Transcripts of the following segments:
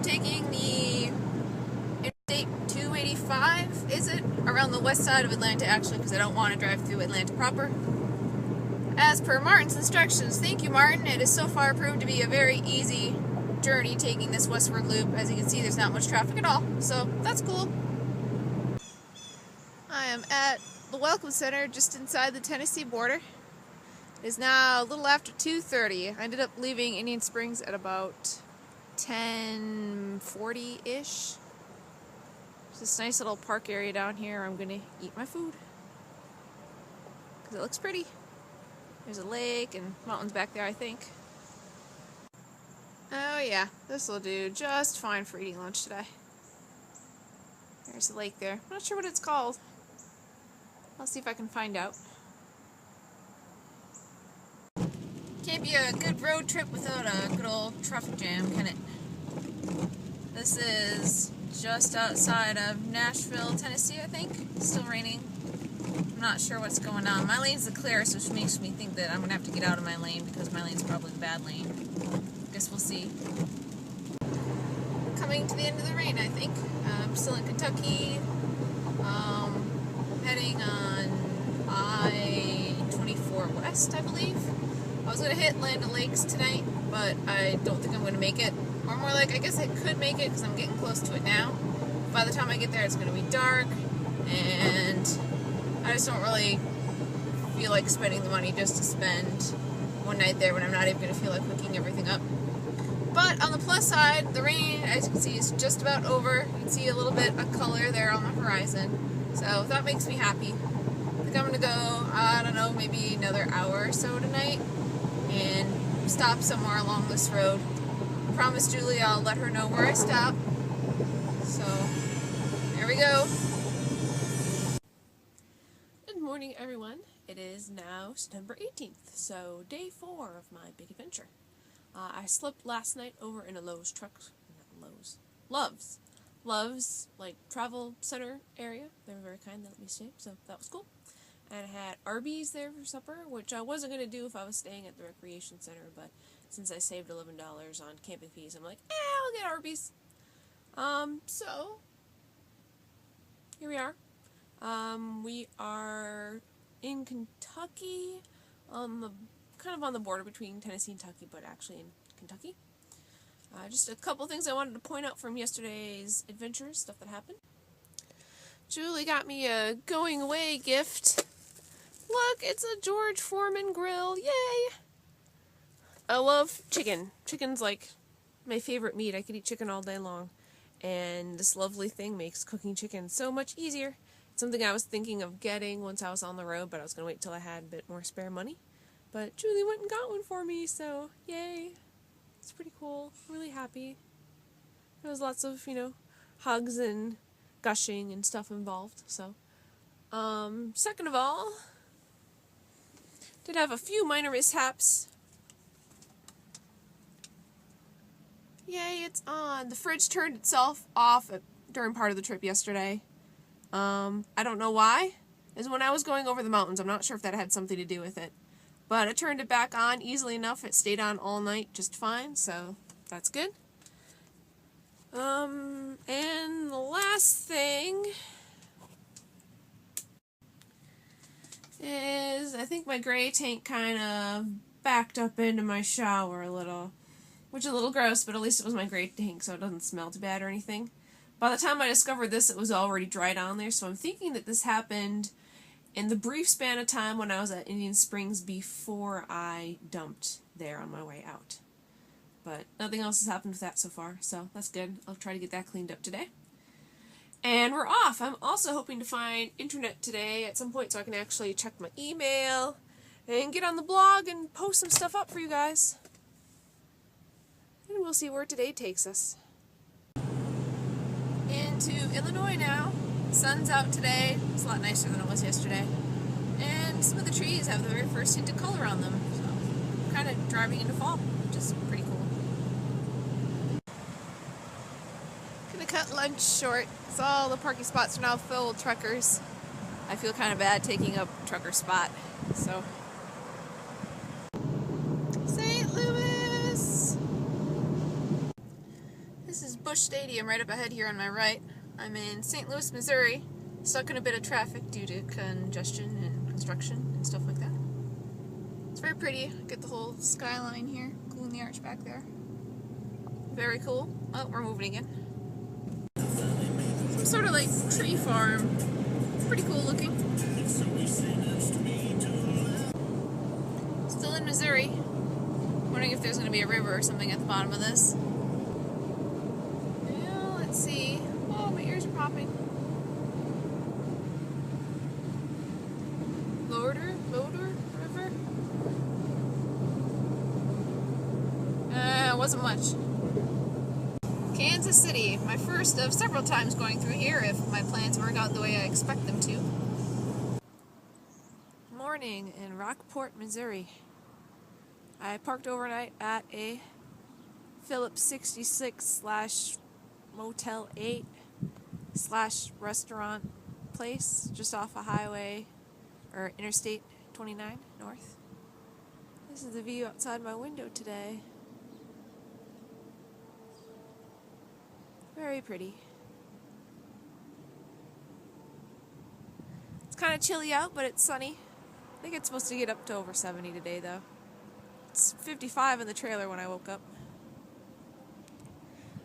taking the Interstate 285, is it? Around the west side of Atlanta, actually, because I don't want to drive through Atlanta proper. As per Martin's instructions, thank you, Martin. It has so far proved to be a very easy journey taking this westward loop. As you can see, there's not much traffic at all, so that's cool. I am at the Welcome Center just inside the Tennessee border. It is now a little after 2:30. I ended up leaving Indian Springs at about 10:40-ish. There's this nice little park area down here. I'm going to eat my food because it looks pretty. There's a lake and mountains back there, I think. Oh yeah, this will do just fine for eating lunch today. There's a lake there. I'm not sure what it's called. I'll see if I can find out. Can't be a good road trip without a good old traffic jam, can it? This is just outside of Nashville, Tennessee, I think. It's still raining. I'm not sure what's going on. My lane's the clearest, which makes me think that I'm going to have to get out of my lane because my lane's probably the bad lane. Guess we'll see. Coming to the end of the rain, I think. I'm still in Kentucky. Heading on I-24 West, I believe. I was going to hit Land O'Lakes tonight, but I don't think I'm going to make it. Or more like, I guess I could make it because I'm getting close to it now. By the time I get there, it's going to be dark, and I just don't really feel like spending the money just to spend one night there when I'm not even going to feel like hooking everything up. But on the plus side, the rain, as you can see, is just about over. You can see a little bit of color there on the horizon. So that makes me happy. I think I'm going to go, I don't know, maybe another hour or so tonight and stop somewhere along this road. I promised Julie I'll let her know where I stop. So, there we go. Good morning, everyone. It is now September 18th, so day 4 of my big adventure. I slept last night over in a Love's, like, travel center area. They were very kind, they let me stay, so that was cool. And I had Arby's there for supper, which I wasn't going to do if I was staying at the recreation center, but since I saved $11 on camping fees, I'm like, I'll get Arby's. So, here we are. We are in Kentucky, kind of on the border between Tennessee and Kentucky, but actually in Kentucky. Just a couple things I wanted to point out from yesterday's adventures, stuff that happened. Julie got me a going away gift. Look, it's a George Foreman grill. Yay! I love chicken. Chicken's like my favorite meat. I could eat chicken all day long. And this lovely thing makes cooking chicken so much easier. It's something I was thinking of getting once I was on the road, but I was going to wait till I had a bit more spare money. But Julie went and got one for me, so yay. It's pretty cool. I'm really happy. There was lots of, hugs and gushing and stuff involved, so. Second of all, did have a few minor mishaps. Yay, it's on. The fridge turned itself off during part of the trip yesterday. I don't know why. It was when I was going over the mountains. I'm not sure if that had something to do with it. But I turned it back on easily enough. It stayed on all night just fine, so that's good. And the last thing is I think my gray tank kind of backed up into my shower a little, which is a little gross, but at least it was my gray tank, so it doesn't smell too bad or anything. By the time I discovered this, it was already dried on there, so I'm thinking that this happened in the brief span of time when I was at Indian Springs before I dumped there on my way out. But nothing else has happened with that so far, so that's good. I'll try to get that cleaned up today. And we're off. I'm also hoping to find internet today at some point so I can actually check my email and get on the blog and post some stuff up for you guys. And we'll see where today takes us. Into Illinois now. The sun's out today. It's a lot nicer than it was yesterday. And some of the trees have the very first hint of color on them. So I'm kind of driving into fall, which is pretty cool. Gonna cut lunch short. So all the parking spots are now filled with truckers. I feel kind of bad taking up a trucker spot. So St. Louis! This is Busch Stadium right up ahead here on my right. I'm in St. Louis, Missouri, stuck in a bit of traffic due to congestion and construction and stuff like that. It's very pretty. Get the whole skyline here, cool in the arch back there. Very cool. Oh, we're moving again. Some sort of like tree farm. Pretty cool looking. Still in Missouri. Wondering if there's going to be a river or something at the bottom of this. Well, let's see. Oh, my ears are popping. Loader River? Wasn't much. Kansas City, my first of several times going through here if my plans work out the way I expect them to. Morning in Rockport, Missouri. I parked overnight at a Phillips 66 / Motel 8 / restaurant place just off a highway or Interstate 29 north. This is the view outside my window today. Very pretty. It's kind of chilly out, but it's sunny. I think it's supposed to get up to over 70 today, though. It's 55 in the trailer when I woke up.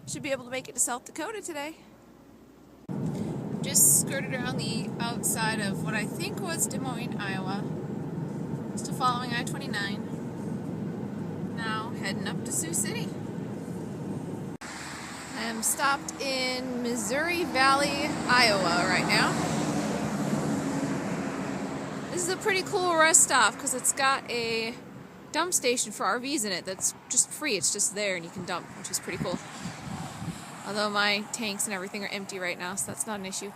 Should be able to make it to South Dakota today. Just skirted around the outside of what I think was Des Moines, Iowa. Still following I-29. Now heading up to Sioux City. I'm stopped in Missouri Valley, Iowa right now. This is a pretty cool rest stop because it's got a dump station for RVs in it that's just free. It's just there and you can dump, which is pretty cool. Although my tanks and everything are empty right now, so that's not an issue.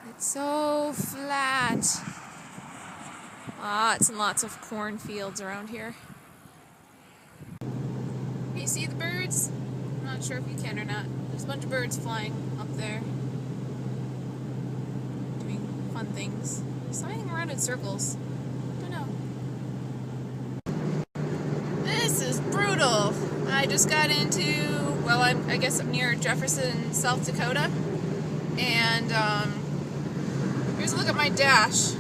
It's so flat. Lots and lots of cornfields around here. Can you see the birds? I'm not sure if you can or not. There's a bunch of birds flying up there. Doing fun things. Flying around in circles. Don't know. This is brutal. I just got into, well, I guess I'm near Jefferson, South Dakota. And here's a look at my dash.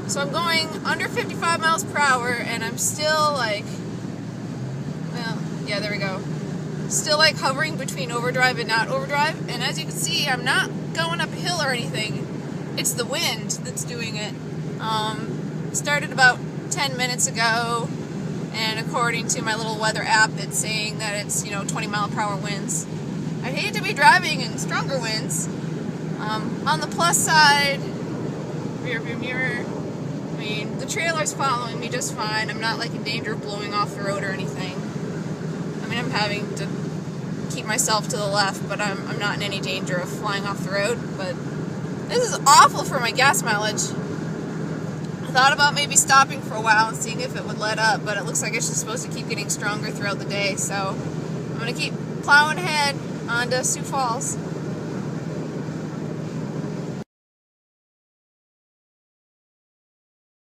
So I'm going under 55 miles per hour and I'm still like, well, yeah, there we go. Still like hovering between overdrive and not overdrive. And as you can see, I'm not going up a hill or anything. It's the wind that's doing it. Started about 10 minutes ago. And according to my little weather app, it's saying that it's, 20 mile per hour winds. I hate to be driving in stronger winds. On the plus side, rear view mirror, I mean, the trailer's following me just fine. I'm not like in danger of blowing off the road or anything. I mean, I'm having to keep myself to the left, but I'm not in any danger of flying off the road. But this is awful for my gas mileage. I thought about maybe stopping for a while and seeing if it would let up, but it looks like it's just supposed to keep getting stronger throughout the day, so I'm going to keep plowing ahead onto Sioux Falls.